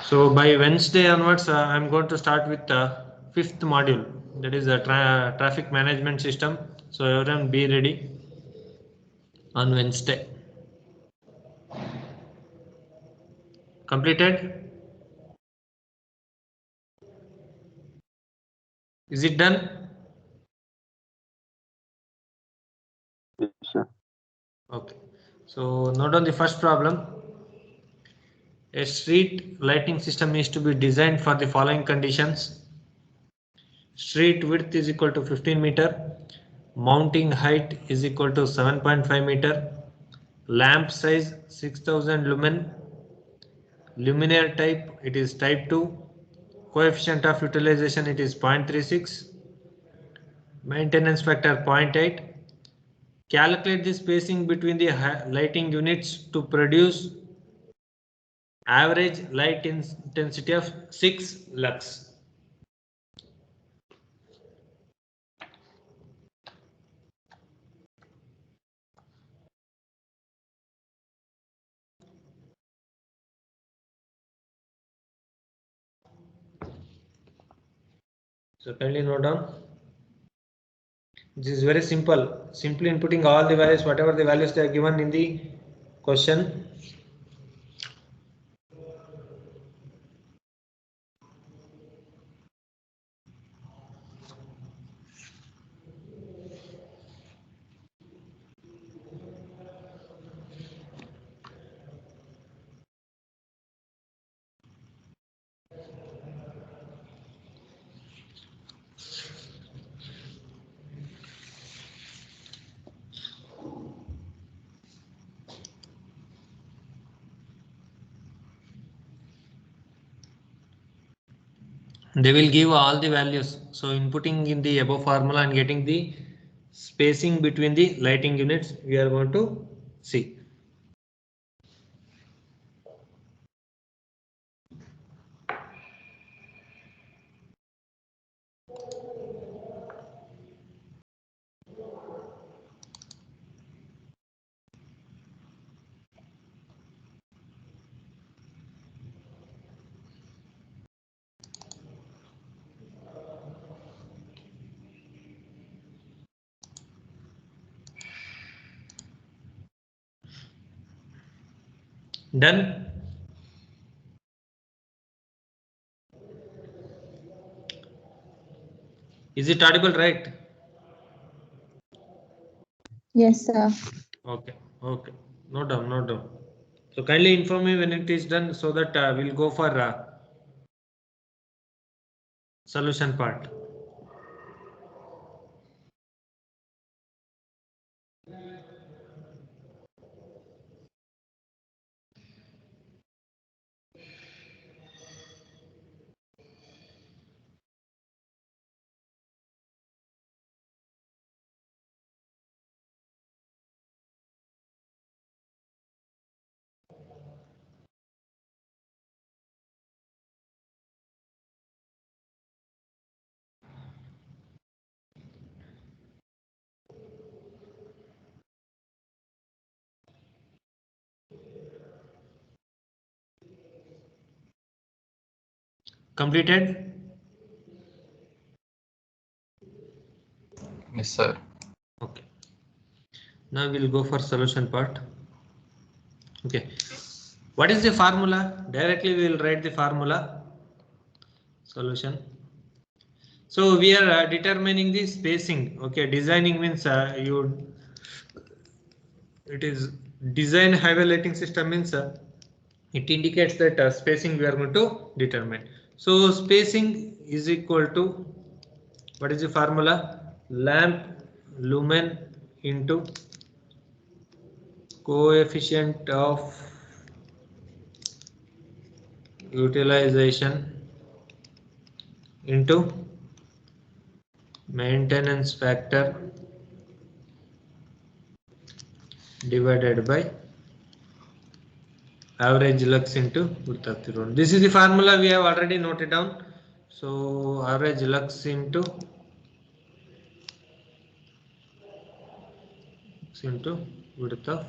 So by Wednesday onwards, I'm going to start with the fifth module, that is the traffic management system. So everyone be ready on Wednesday. Completed? Is it done? Yes, sir. Okay. So note on the first problem. A street lighting system is to be designed for the following conditions. Street width is equal to 15 meter. Mounting height is equal to 7.5 meter. Lamp size 6000 lumen. Luminaire type, it is type 2. Coefficient of utilization, it is 0.36. Maintenance factor 0.8. Calculate the spacing between the lighting units to produce average light intensity of 6 lux. So kindly note down. This is very simple. Simply inputting all the values, whatever the values they are given in the question. They will give all the values. So inputting in the above formula and getting the spacing between the lighting units, we are going to see. Done? Is it audible, right? Yes, sir. Okay, okay. No down, no down. So kindly inform me when it is done so that we'll go for solution part. Completed? Yes, sir. Okay. Now we'll go for solution part. Okay. What is the formula? Directly we will write the formula. Solution. So we are determining the spacing. Okay, designing means it is design highway lighting system means it indicates that spacing we are going to determine. So spacing is equal to, what is the formula? Lamp lumen into coefficient of utilization into maintenance factor divided by average lux into width of the road. This is the formula we have already noted down. So average lux into width of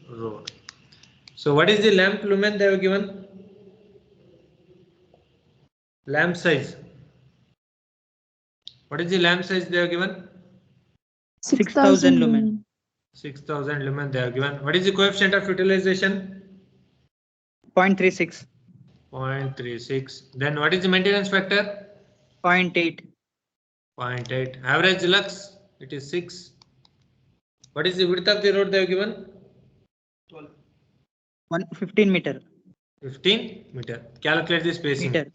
road. So what is the lamp lumen they have given? Lamp size. What is the lamp size they are given? 6000 lumen. 6000 lumen they are given. What is the coefficient of utilization? 0.36. 0.36. Then what is the maintenance factor? 0.8. 0.8. Average lux, it is 6. What is the width of the road they have given? 15 meter. 15 meter. Calculate the spacing. Meter.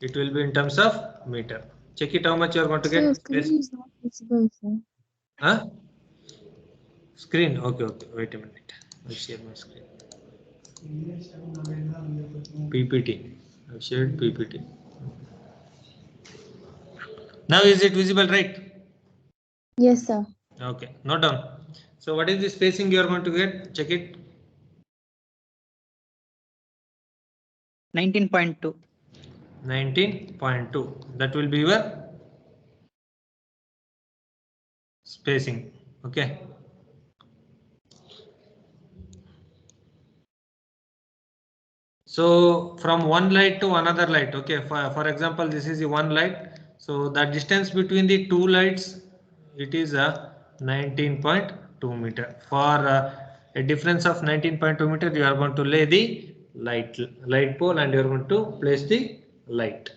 It will be in terms of meter. Check it how much you are going to Sir, get. screen is not visible, sir. Huh? Screen. Okay. Wait a minute. I'll share my screen. PPT. I've shared PPT. Now is it visible, right? Yes, sir. Okay. Note down. So what is the spacing you are going to get? Check it. 19.2. 19.2. That will be your spacing. Okay. So from one light to another light. Okay. For example, this is the one light. So the distance between the two lights, it is a 19.2 meter. For a difference of 19.2 meter, you are going to lay the light pole and you are going to place the light.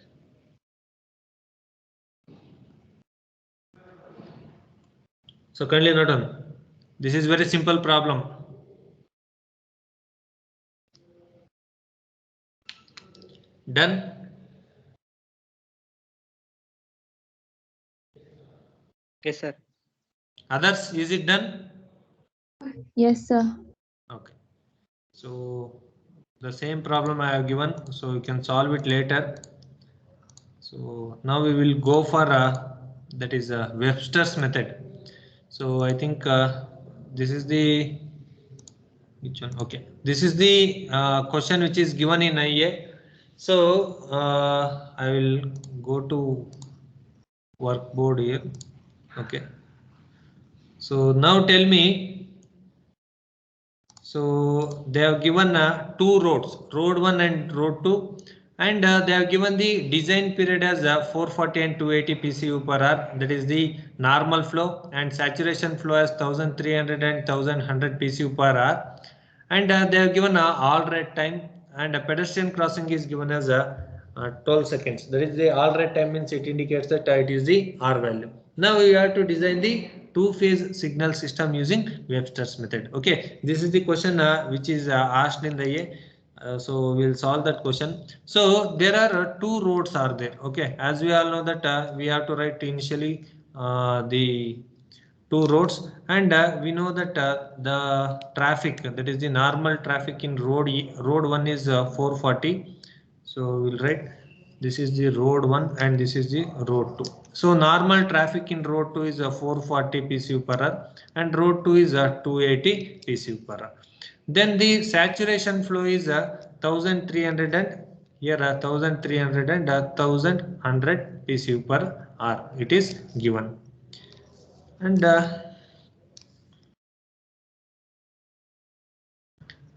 So kindly note on. This is very simple problem. Done. Yes, sir. Others, is it done? Yes, sir. Okay. So the same problem I have given, so you can solve it later. So now we will go for that is Webster's method. So I think this is the which one? Okay, this is the question which is given in IA. So I will go to workboard here. Okay. So now tell me. So they have given two roads, road 1 and road 2, and they have given the design period as 440 and 280 PCU per hour. That is the normal flow, and saturation flow as 1300 and 1100 PCU per hour. And they have given all right time, and a pedestrian crossing is given as 12 seconds. That is the all right time, means it indicates that it is the R value. Now we have to design the two-phase signal system using Webster's method. Okay, this is the question which is asked in the A. So we'll solve that question. So there are two roads are there. Okay, as we all know that we have to write initially the two roads, and we know that the traffic, that is the normal traffic in road 1 is 440. So we'll write this is the road 1 and this is the road 2. So normal traffic in road 2 is 440 PCU per hour and road 2 is 280 PCU per hour. Then the saturation flow is 1300 and here 1300 and 1100 PCU per hour. It is given. And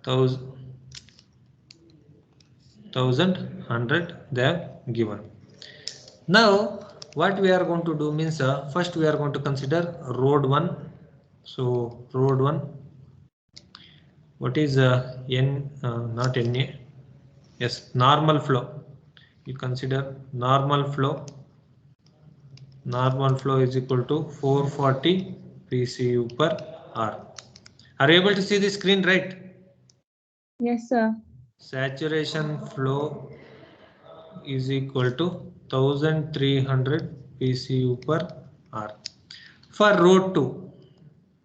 1100 they have given. Now what we are going to do means first we are going to consider road 1. So road 1, what is N not NA, yes, normal flow. You consider normal flow. Normal flow is equal to 440 PCU per hour. Are you able to see the screen, right? Yes, sir. Saturation flow is equal to 1300 PCU per hour. For road 2,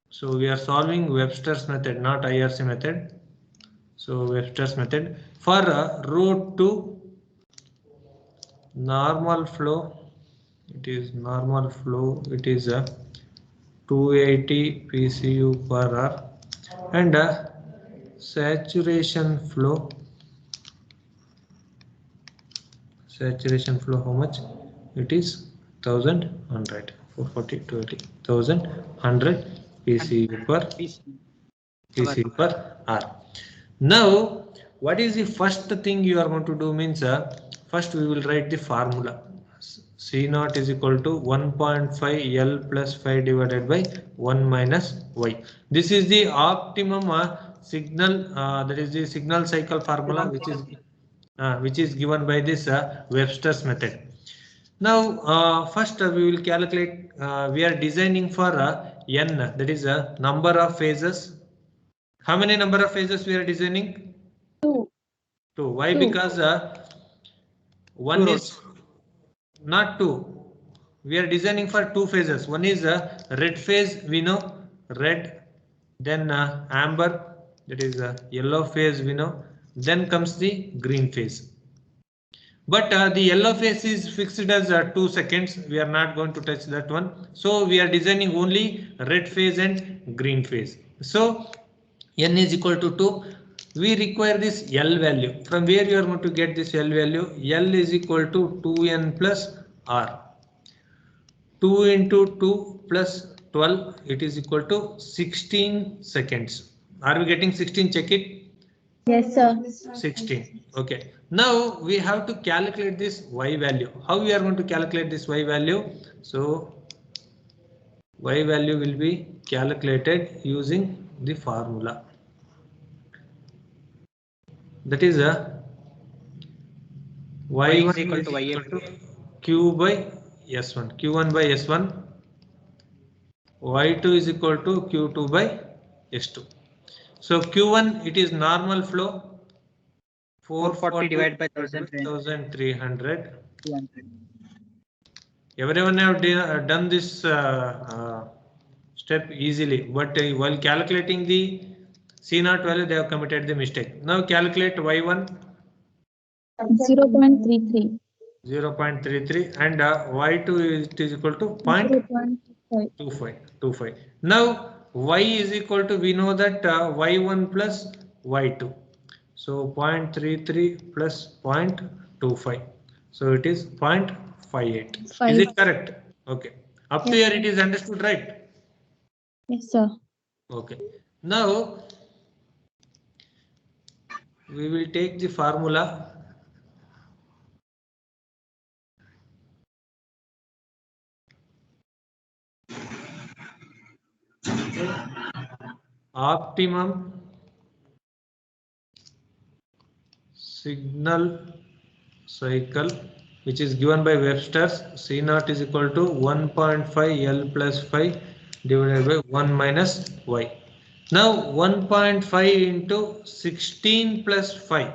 so we are solving Webster's method, not IRC method. So Webster's method for road 2, normal flow, it is 280 PCU per hour, and saturation flow how much? It is 1100, 440 to 1100 PCU per hour. Now what is the first thing you are going to do means First we will write the formula. C naught is equal to 1.5 L plus 5 divided by 1 minus Y. This is the optimum signal, that is the signal cycle formula which is given by this Webster's method. Now first we will calculate, we are designing for N, that is a number of phases. How many number of phases we are designing? 2. 2. Why? 2. Because one is not 2. We are designing for 2 phases. One is a red phase, we know red, then amber, that is a yellow phase, we know, then comes the green phase. But the yellow phase is fixed as 2 seconds. We are not going to touch that one. So we are designing only red phase and green phase. So N is equal to 2. We require this L value. From where you are going to get this L value? L is equal to 2N plus R. 2 into 2 plus 12, it is equal to 16 seconds. Are we getting 16? Check it. Yes, sir. 16. Okay. Now we have to calculate this Y value. How we are going to calculate this Y value? So Y value will be calculated using the formula. That is a Y1 is equal to Q by S1. Q1 by S1. Y2 is equal to Q2 by S2. So Q1, it is normal flow. 440 divided by 1300. 200. Everyone have done this step easily, but while calculating the C0 value, they have committed the mistake. Now calculate Y1. 0.33. 0.33 and Y2 is equal to 0.25. Now Y is equal to, we know that Y1 plus Y2. So 0.33 plus 0.25. So it is 0.58. Is it correct? Okay. Up to here it is understood, right? Yes, sir. Okay. Now we will take the formula. Optimum signal cycle, which is given by Webster's. C0 is equal to 1.5 L plus 5 divided by 1 minus Y. Now 1.5 into 16 plus 5.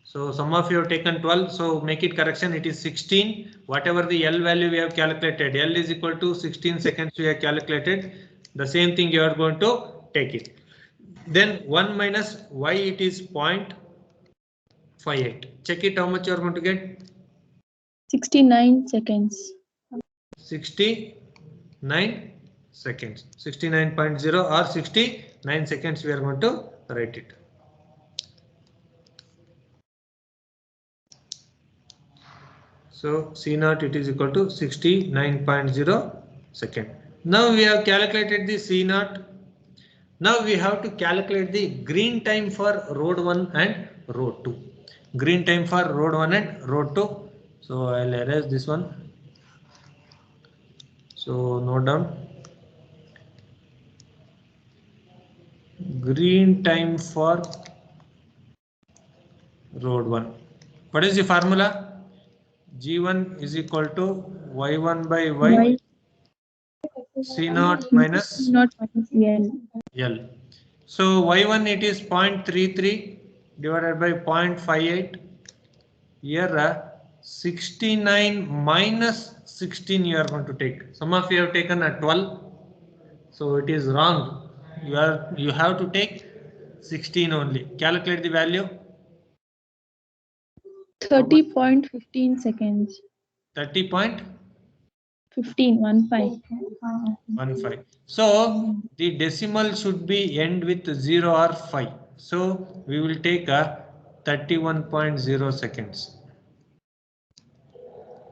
So some of you have taken 12, so make it correction, it is 16. Whatever the L value we have calculated, L is equal to 16 seconds we have calculated. The same thing you are going to take it. Then 1 minus Y, it is 0.58. Check it, how much you are going to get? 69 seconds. 69 seconds. 69.0 or 69 seconds we are going to write it. So C0, it is equal to 69.0 second. Now we have calculated the C0. Now we have to calculate the green time for road 1 and road 2. Green time for road 1 and road 2. So I'll erase this one. So note down. Green time for road 1. What is the formula? G1 is equal to Y1 by Y. C0 minus Not L. L. So Y1 it is 0.33 divided by 0.58. Here 69 minus 16 you are going to take. Some of you have taken a 12. So it is wrong. You have to take 16 only. Calculate the value. 30.15 seconds. 30.15. 15. So the decimal should be end with 0 or 5. So we will take a 31.0 seconds.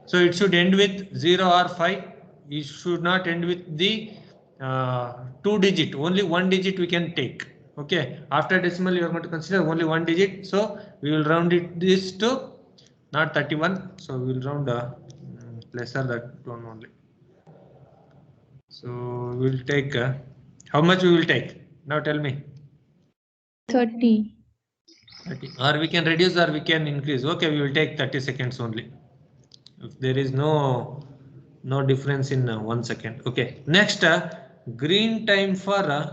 So it should end with 0 or 5. It should not end with the 2 digit. Only 1 digit we can take. Okay. After decimal you are going to consider only 1 digit. So we will round it this to not 31. So we'll round lesser that one only. So we'll take how much we will take now? Tell me. 30. 30. Or we can reduce or we can increase. Okay, we will take 30 seconds only. If there is no difference in 1 second. Okay. Next, green time for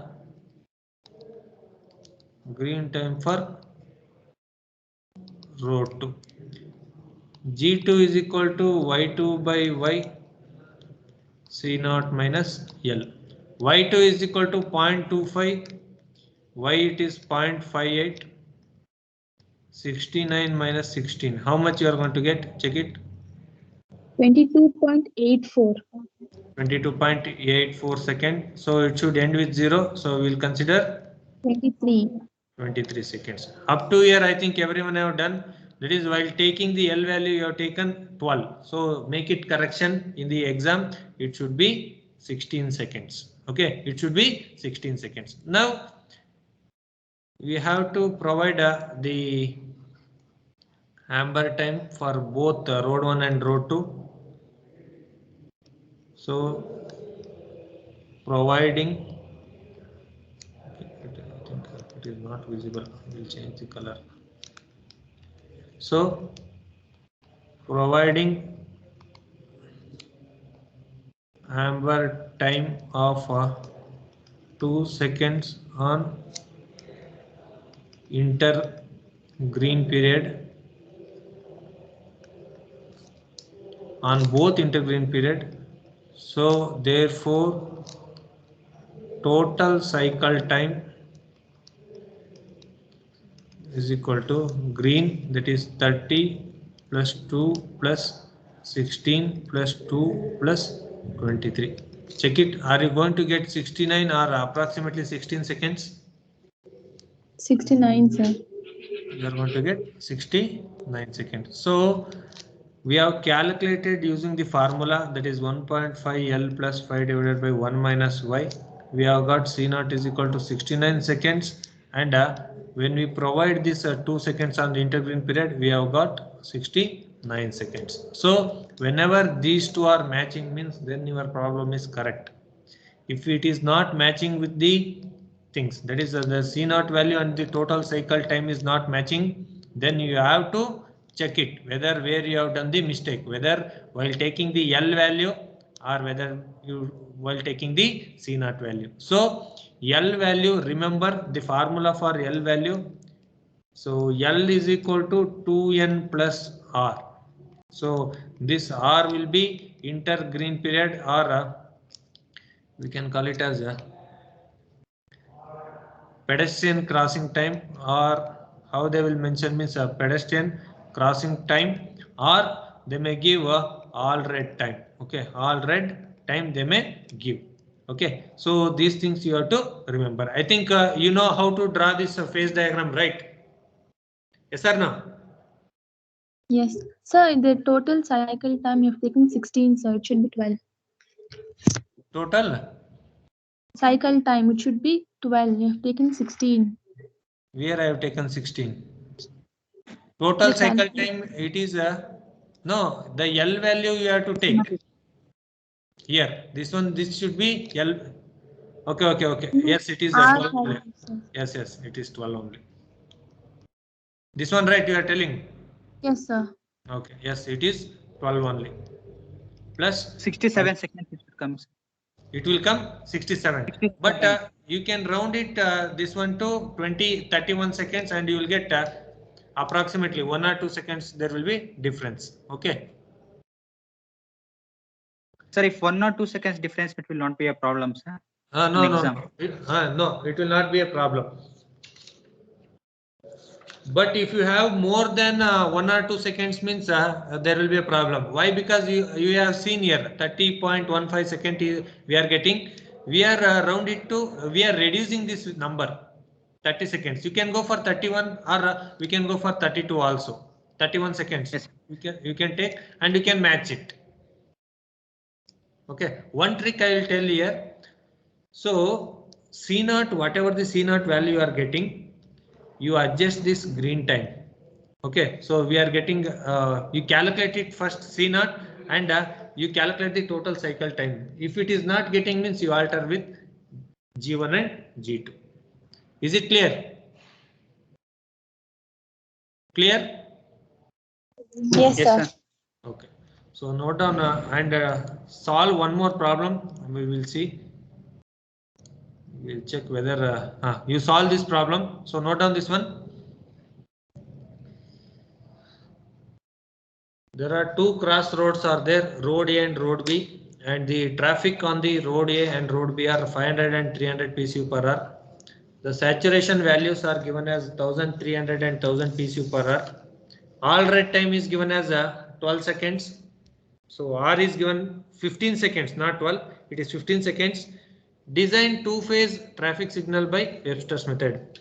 row 2. G2 is equal to Y2 by Y C0 minus L. Y2 is equal to 0.25. Y it is 0.58. 69 minus 16. How much you are going to get? Check it. 22.84. 22.84 second. So it should end with 0. So we'll consider 23. 23 seconds. Up to here, I think everyone have done. That is, while taking the L value, you have taken 12. So make it correction in the exam. It should be 16 seconds. Okay, it should be 16 seconds. Now we have to provide the amber time for both road 1 and road 2. So providing, I think it is not visible. We'll change the color. So providing amber time of 2 seconds on inter green period, on both intergreen period. So therefore total cycle time is equal to green, that is 30 plus 2 plus 16 plus 2 plus 23. Check it. Are you going to get 69 or approximately 16 seconds? 69, sir. You are going to get 69 seconds. So we have calculated using the formula, that is 1.5 L plus 5 divided by 1 minus Y. We have got C0 is equal to 69 seconds, and when we provide this 2 seconds on the intergreen period, we have got 69 seconds. So whenever these two are matching, means then your problem is correct. If it is not matching with the things, that is the C0 value and the total cycle time is not matching, then you have to check it whether where you have done the mistake, whether while taking the L value or whether you while taking the C0 value. So L value, remember the formula for L value. So L is equal to 2N plus R. So this R will be intergreen period, or we can call it as a pedestrian crossing time, or how they will mention means a pedestrian crossing time, or they may give a all red time. Okay, all red time they may give. Okay, so these things you have to remember. I think you know how to draw this phase diagram, right? Yes or no? Yes. Sir, the total cycle time you've taken 16, sir. It should be 12. Total? Cycle time, it should be 12. You've taken 16. Where I have taken 16. Total The cycle calculation. time, it is no, the L value you have to take. Here, this should be L. Okay. Yes, it is 12 only. Yes, it is 12 only. This one, right, you are telling? Yes, sir. Okay, yes, it is 12 only. Plus 67 seconds it should come. it will come 67. 67. But you can round it this one to 31 seconds, and you will get approximately 1 or 2 seconds. There will be difference. Okay. Sir, if 1 or 2 seconds difference, it will not be a problem, sir. No. Exam. It will not be a problem. But if you have more than 1 or 2 seconds, means there will be a problem. Why? Because you have seen here 30.15 second we are getting. We are round it to, we are reducing this number 30 seconds. You can go for 31, or we can go for 32 also. 31 seconds. Yes. You can take, and you can match it. Okay. One trick I will tell here. So C0, whatever the C0 value you are getting, you adjust this green time. Okay, so we are getting you calculate it first C naught and you calculate the total cycle time. If it is not getting means you alter with G1 and G2. Is it clear? Clear? Yes, Yes, sir. sir. Okay. So note down and solve one more problem. We will see. We'll check whether you solve this problem. So note down this one. There are two crossroads are there, road A and road B, and the traffic on the road A and road B are 500 and 300 PCU per hour. The saturation values are given as 1300 and 1000 PCU per hour. All red time is given as 12 seconds. So R is given 15 seconds, not 12. It is 15 seconds. Design two-phase traffic signal by Webster's method.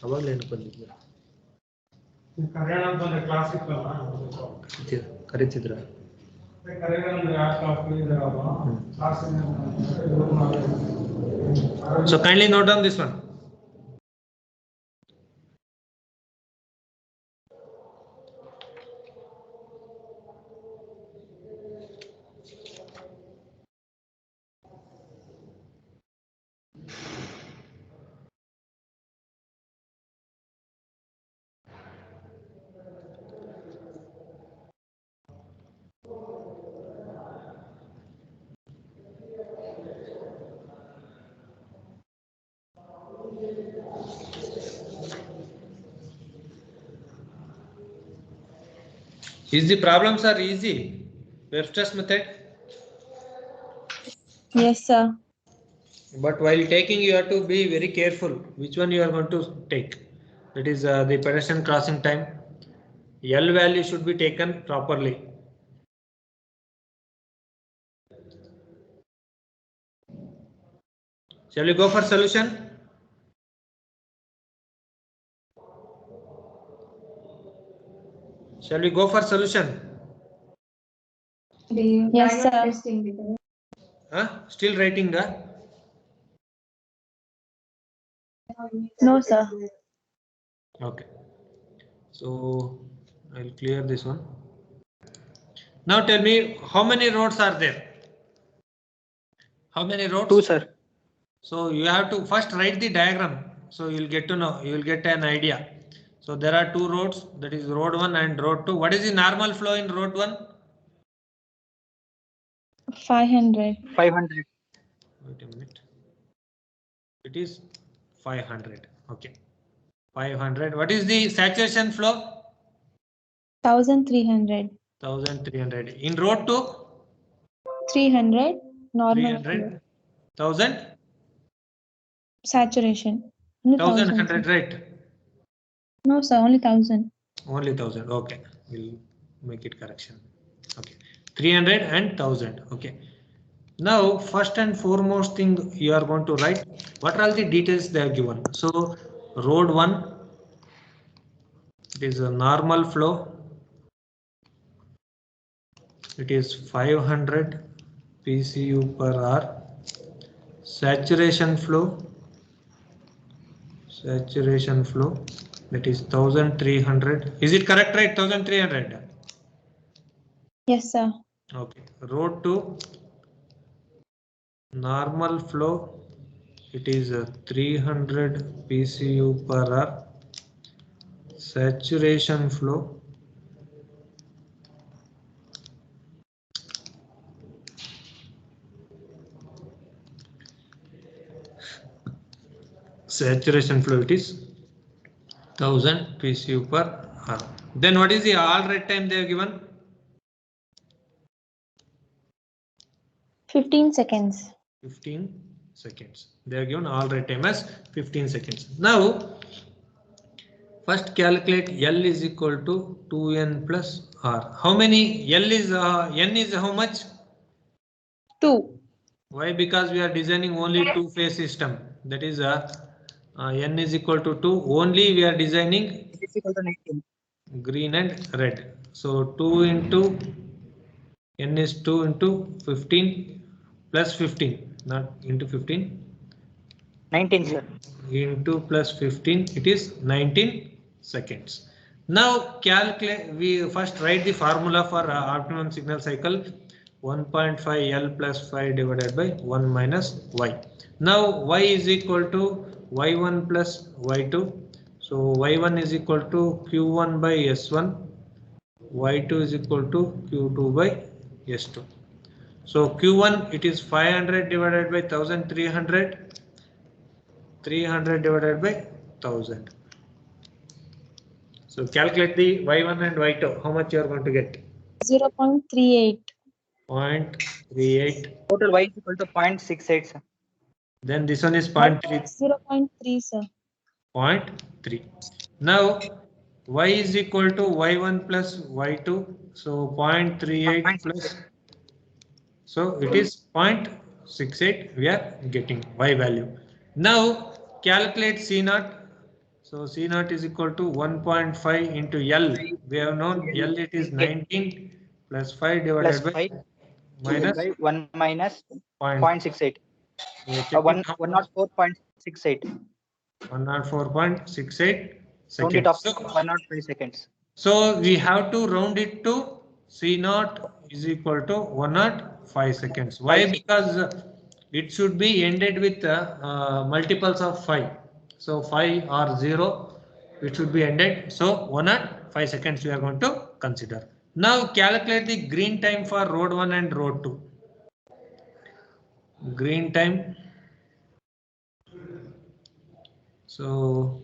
ಅವಾಗಲೇ ಬಂದಿದ್ದೆ ಕರೀತಿದ್ರ So kindly note down this one. Is the problems are easy? Webster's method? Yes, sir. But while taking, you have to be very careful which one you are going to take. That is the pedestrian crossing time. L value should be taken properly. Shall we go for solution? Shall we go for solution? Yes, sir. Still writing? No, sir. Okay. So I'll clear this one. Now tell me how many roads are there? How many roads? 2, sir. So you have to first write the diagram. So you'll get to know, you will get an idea. So there are two roads, that is road 1 and road 2. What is the normal flow in road 1? 500. 500. Wait a minute. It is 500. Okay. 500. What is the saturation flow? 1300. 1300. In road 2? 300. Normal. 300. 1000? Saturation. Only 1100, sir. right? No, sir. Only 1000. Only 1000. Okay. We'll make it correction. Okay. 300 and 1000. Okay. Now, first and foremost thing you are going to write, what are all the details they have given? So, road 1, it is a normal flow. It is 500 PCU per hour. Saturation flow, that is 1300. Is it correct, right? 1300. Yes, sir. Okay. Road 2, normal flow, it is 300 PCU per hour. Saturation flow, it is 1000 PCU per hour. Then what is the all red time they have given? 15 seconds. 15 seconds. They are given all red time as 15 seconds. Now, first calculate L is equal to 2N plus R. How many? L is N is how much? 2. Why? Because we are designing only two-phase system. That is N is equal to 2. Only we are designing is equal to 19. Green and red. So 2 into n is 2 into 15 plus 15, not into 15. 19, sir. Into plus 15, it is 19 seconds. Now calculate, we first write the formula for optimum signal cycle. 1.5 L plus 5 divided by 1 minus y. Now y is equal to y1 plus y2. So y1 is equal to q1 by s1, y2 is equal to q2 by s2. So q1 it is 500 divided by 1300, 300 divided by 1000. So calculate the y1 and y2. How much you are going to get? 0.38. 0.38. Total y is equal to 0.68, sir. Then this one is 0.3. 0.3, sir. 0.3. Now y is equal to y1 plus y2. So 0.38 plus. So it is 0.68. We are getting y value. Now calculate C0. So C0 is equal to 1.5 into L. We have known L it is 19 plus 5 Plus divided by 5 minus by 1 minus point. 0.68. So check it how much? 104.68. 104.68 Round it off seconds. to 105 seconds. So we have to round it to C0 is equal to 105 seconds. Why? Because it should be ended with multiples of 5. So 5 or 0, it should be ended. So 105 seconds we are going to consider. Now calculate the green time for road 1 and road 2. Green time. So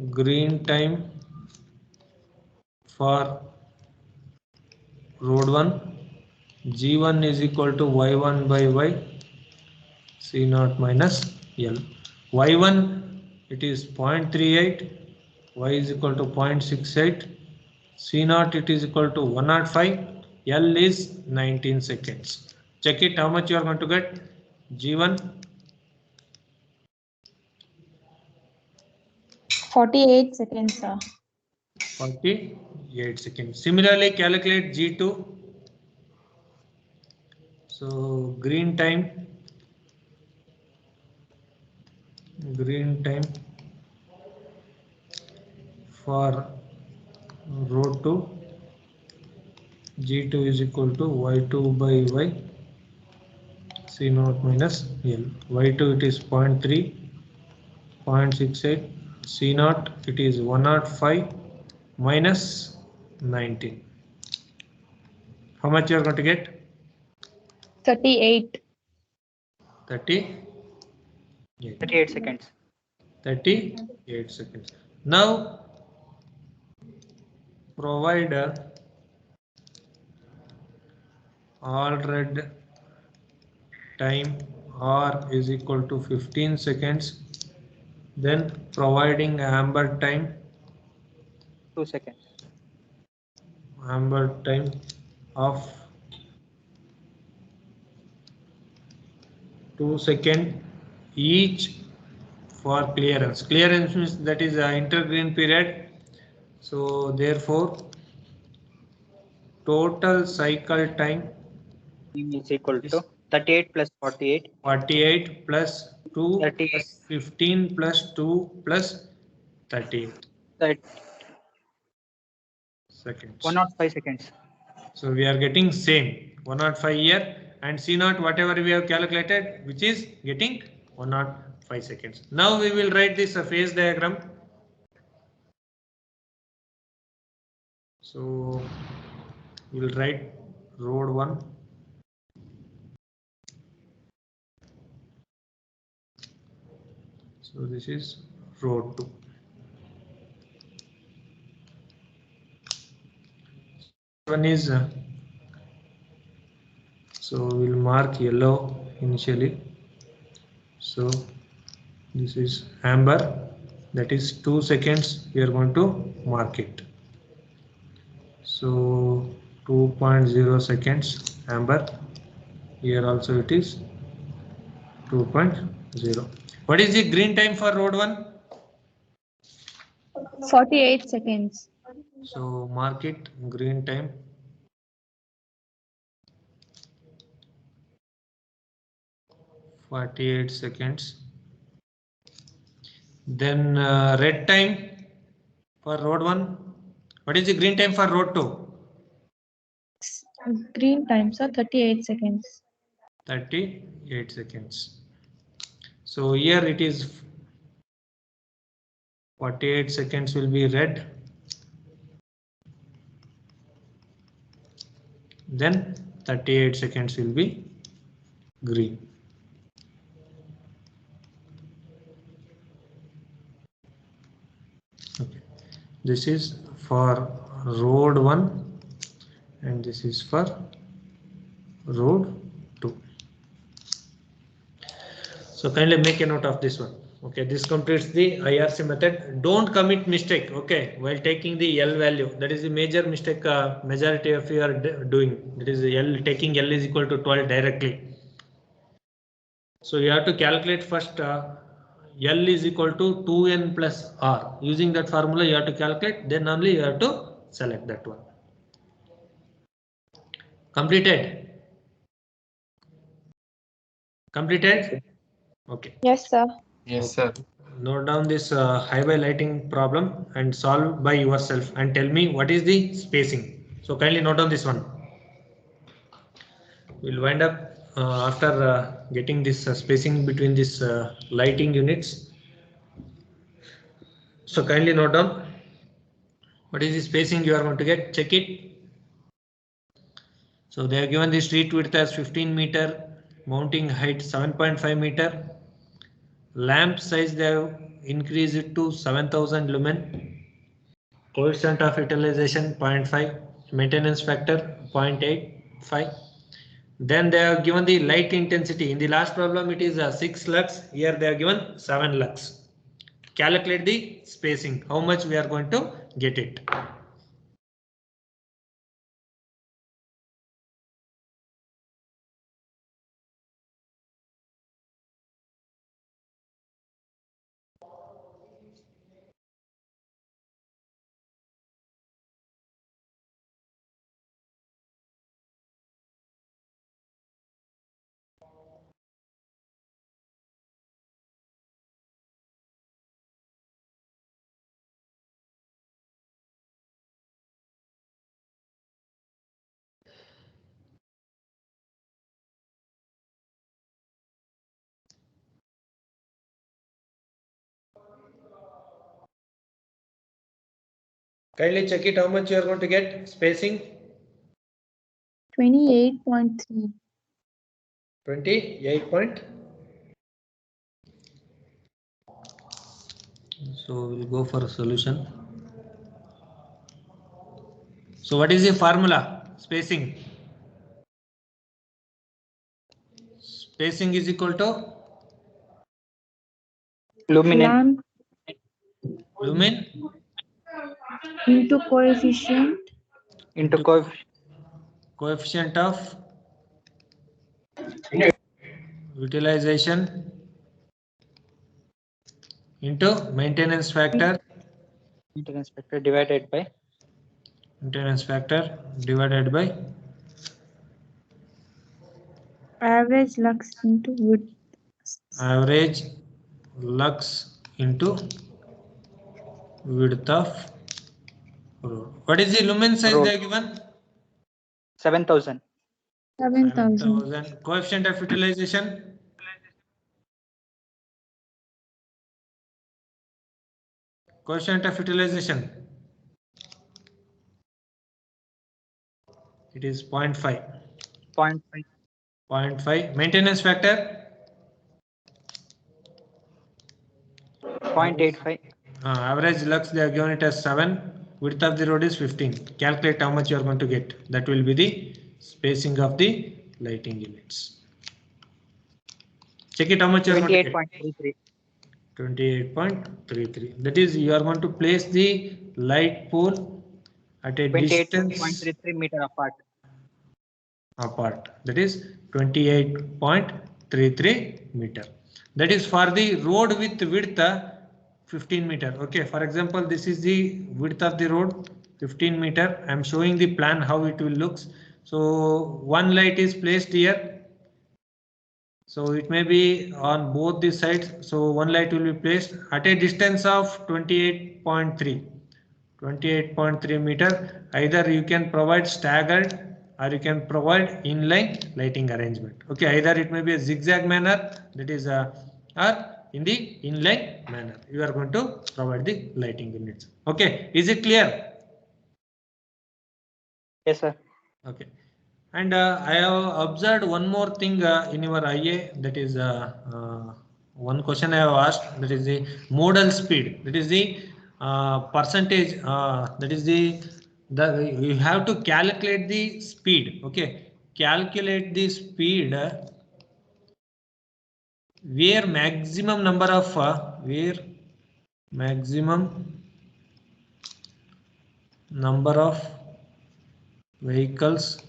green time for road 1, G1 is equal to Y1 by Y, C0 minus L. Y1 it is 0.38, Y is equal to 0.68, C0 it is equal to 105, L is 19 seconds. Check it how much you are going to get. G1 48 seconds, sir. 48 seconds. Similarly calculate G2. So green time for road 2, G2 is equal to Y2 by Y, C0 minus L. Y2 it is 0.3, 0.68, C0 it is 105 minus 19. How much you are going to get? 38. 38 seconds. 38 seconds. Now provide all red time R is equal to 15 seconds. Then providing amber time 2 seconds. Of 2 seconds each for clearance. Clearance means that is intergreen period. So therefore total cycle time Is equal to 38 plus 48. 48 plus 2 38. plus 15 plus 2 plus 38 That seconds. 105 seconds. So we are getting same 105 here, and C0 whatever we have calculated, which is getting 105 seconds. Now we will write this phase diagram. So we will write road 1. So this is road 2. One is so we'll mark yellow initially. So this is amber, that is 2 seconds. We are going to mark it. So 2.0 seconds amber. Here also it is 2.0. What is the green time for road 1? 48 seconds. So mark it green time. (48 seconds). Then red time for road 1. What is the green time for road 2? Green time, sir, 38 seconds. 38 seconds. So here it is 48 seconds will be red. Then 38 seconds will be green. Okay. This is for road 1 and this is for road 2. So kindly make a note of this one. Okay, this completes the IRC method. Don't commit mistake. Okay, while taking the L value, that is the major mistake majority of you are doing. That is L, taking L is equal to 12 directly. So you have to calculate first L is equal to 2n plus R. Using that formula you have to calculate, then only you have to select that one. Completed? Completed? Okay. Yes, sir. Yes, sir. Note down this highway lighting problem and solve by yourself and tell me what is the spacing. So kindly note down this one. We'll wind up after getting this spacing between this lighting units. So kindly note down what is the spacing you are going to get. Check it. So they have given the street width as 15 meter, mounting height 7.5 meter. Lamp size they have increased it to 7000 lumen. Coefficient of utilization 0.5, maintenance factor 0.85. Then they have given the light intensity. In the last problem it is 6 lux. Here they have given 7 lux. Calculate the spacing. How much we are going to get it. Kindly check it how much you are going to get spacing. 28.3. 28 point. So we'll go for a solution. So what is the formula? Spacing. Spacing is equal to Luminance. Lamp lumen into coefficient Into coefficient of utilization into maintenance factor maintenance factor divided by average lux into width. average lux into width of road. What is the lumen size Road. they are given? 7,000. 7,000. 7,000. Coefficient of utilization. Coefficient of utilization. It is 0.5. 0.5. 0.5. Maintenance factor. 0.85. Average lux they have given it as 7. Width of the road is 15. Calculate how much you are going to get. That will be the spacing of the lighting units. Check it how much you are going to get. 28.33. 28.33. That is, you are going to place the light pole at a distance 28.33 meter apart. That is 28.33 meter. That is for the road with width 15 meter. Okay, for example, this is the width of the road, 15 meter. I'm showing the plan how it will looks. So one light is placed here. So it may be on both the sides. So one light will be placed at a distance of 28.3 meter. Either you can provide staggered or you can provide inline lighting arrangement. Okay, either it may be a zigzag manner, that is or in the inline manner. You are going to provide the lighting units. Okay, is it clear? Yes, sir. Okay. And I have observed one more thing in your IA, that is one question I have asked, that is the modal speed, that is the percentage, that is the you have to calculate the speed. Okay, calculate the speed where maximum number of vehicles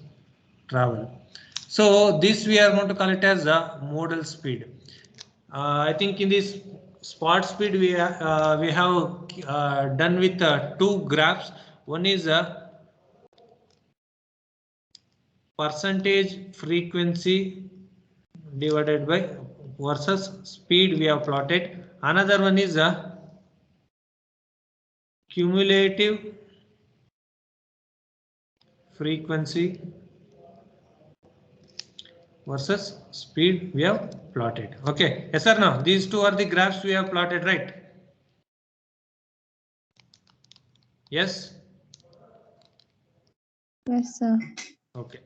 travel. So this we are going to call it as the modal speed. I think in this spot speed we have done with two graphs. One is percentage frequency divided by versus speed we have plotted. Another one is cumulative frequency versus speed we have plotted. Okay, yes or no? These two are the graphs we have plotted, right? Yes. Yes, sir. Okay.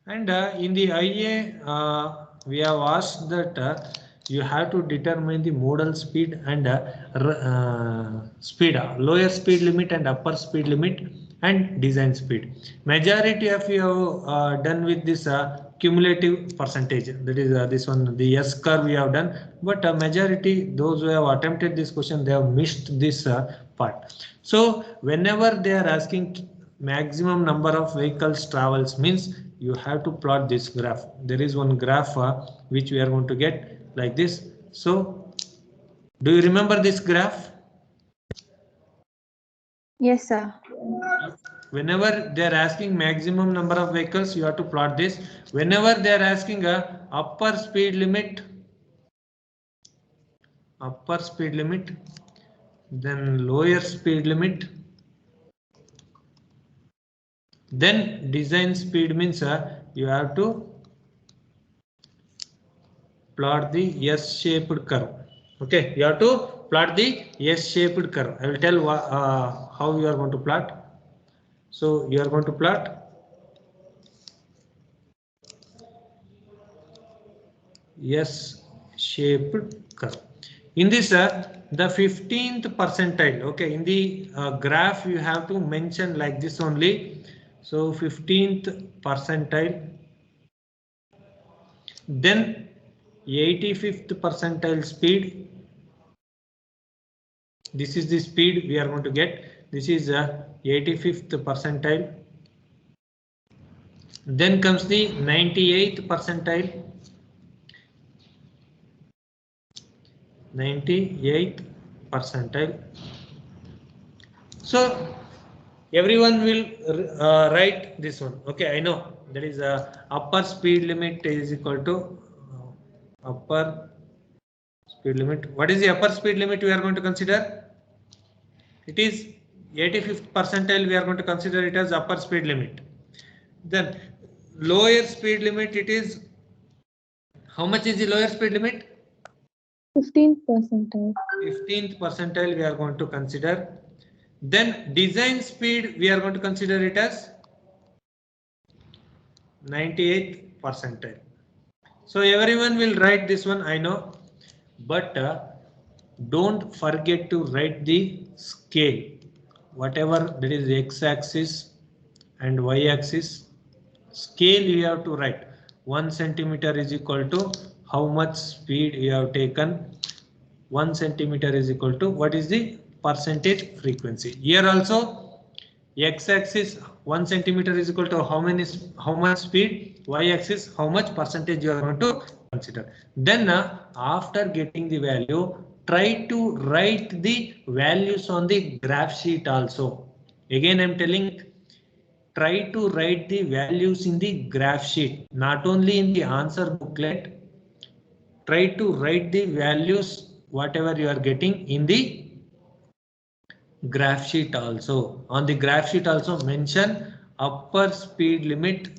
And in the IA, we have asked that you have to determine the modal speed and lower speed limit and upper speed limit and design speed. Majority of you have done with this cumulative percentage, that is this one, the S curve we have done, but majority those who have attempted this question, they have missed this part. So whenever they are asking maximum number of vehicles travels, means you have to plot this graph. There is one graph which we are going to get like this. So do you remember this graph? Yes, sir. Whenever they are asking maximum number of vehicles, you have to plot this. Whenever they are asking a upper speed limit, then lower speed limit, then design speed, means you have to plot the S-shaped curve. Okay, you have to plot the S-shaped curve. I will tell how you are going to plot. So you are going to plot S-shaped curve. In this, the 15th percentile. Okay, in the graph you have to mention like this only. So 15th percentile, then 85th percentile speed. This is the speed we are going to get. This is 85th percentile. Then comes the 98th percentile. 98th percentile. So everyone will write this one. Okay, I know that is upper speed limit is equal to upper speed limit. What is the upper speed limit we are going to consider? It is 85th percentile. We are going to consider it as upper speed limit. Then lower speed limit, it is, how much is the lower speed limit? 15th percentile. 15th percentile we are going to consider. Then design speed we are going to consider it as 98th percentile. So everyone will write this one, I know, but don't forget to write the scale. Whatever that is x-axis and y-axis, scale you have to write. 1 centimeter is equal to how much speed you have taken. 1 centimeter is equal to what is the percentage frequency. Here also x-axis 1 centimeter is equal to how much speed, y-axis how much percentage you are going to consider. Then after getting the value, try to write the values on the graph sheet also. Again, I'm telling, try to write the values in the graph sheet, not only in the answer booklet. Try to write the values whatever you are getting in the graph sheet also. On the graph sheet also mention upper speed limit.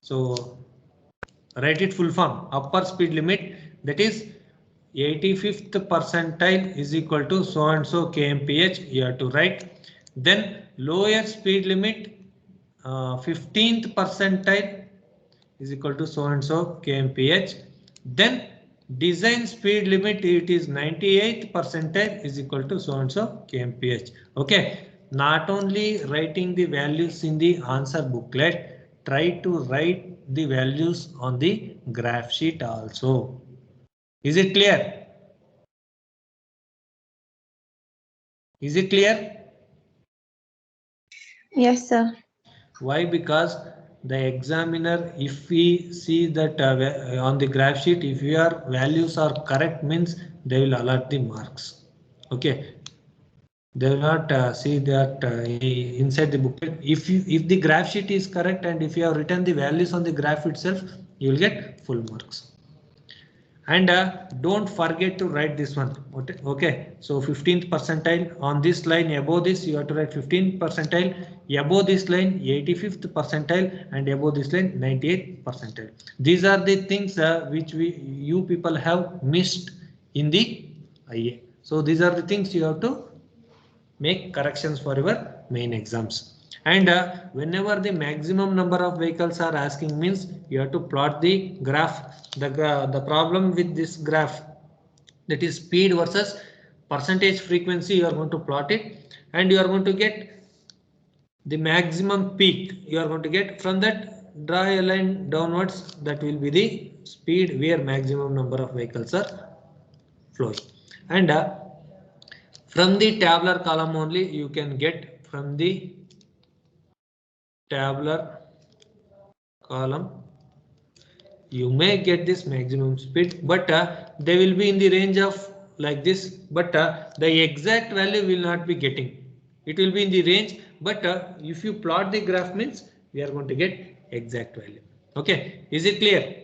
So write it full form. Upper speed limit, that is 85th percentile is equal to so and so kmph you have to write. Then lower speed limit 15th percentile is equal to so and so kmph. Then design speed limit, it is 98th percentile is equal to so and so kmph. Okay, not only writing the values in the answer booklet, try to write the values on the graph sheet also. Is it clear? Is it clear? Yes, sir. Why? Because the examiner, if we see that on the graph sheet, if your values are correct, means they will allot the marks. Okay, they will not see that inside the booklet. If the graph sheet is correct and if you have written the values on the graph itself, you will get full marks. And don't forget to write this one. Okay, so 15th percentile on this line, above this you have to write 15th percentile, above this line 85th percentile, and above this line 98th percentile. These are the things which you people have missed in the IA. So these are the things you have to make corrections for your main exams. And whenever the maximum number of vehicles are asking, means you have to plot the graph. The problem with this graph, that is speed versus percentage frequency, you are going to plot it, and you are going to get the maximum peak. You are going to get from that, draw a line downwards, that will be the speed where maximum number of vehicles are flowing. And from the tabular column only you can get, from the tabular column you may get this maximum speed, but they will be in the range of like this, but the exact value will not be getting. It will be in the range, but if you plot the graph, means we are going to get exact value. Okay, is it clear?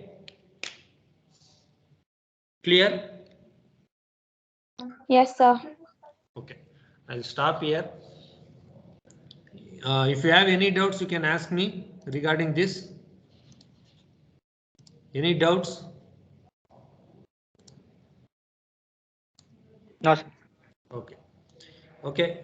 Clear? Yes, sir. Okay, I'll stop here. If you have any doubts, you can ask me regarding this. Any doubts? No, sir. Okay. Okay.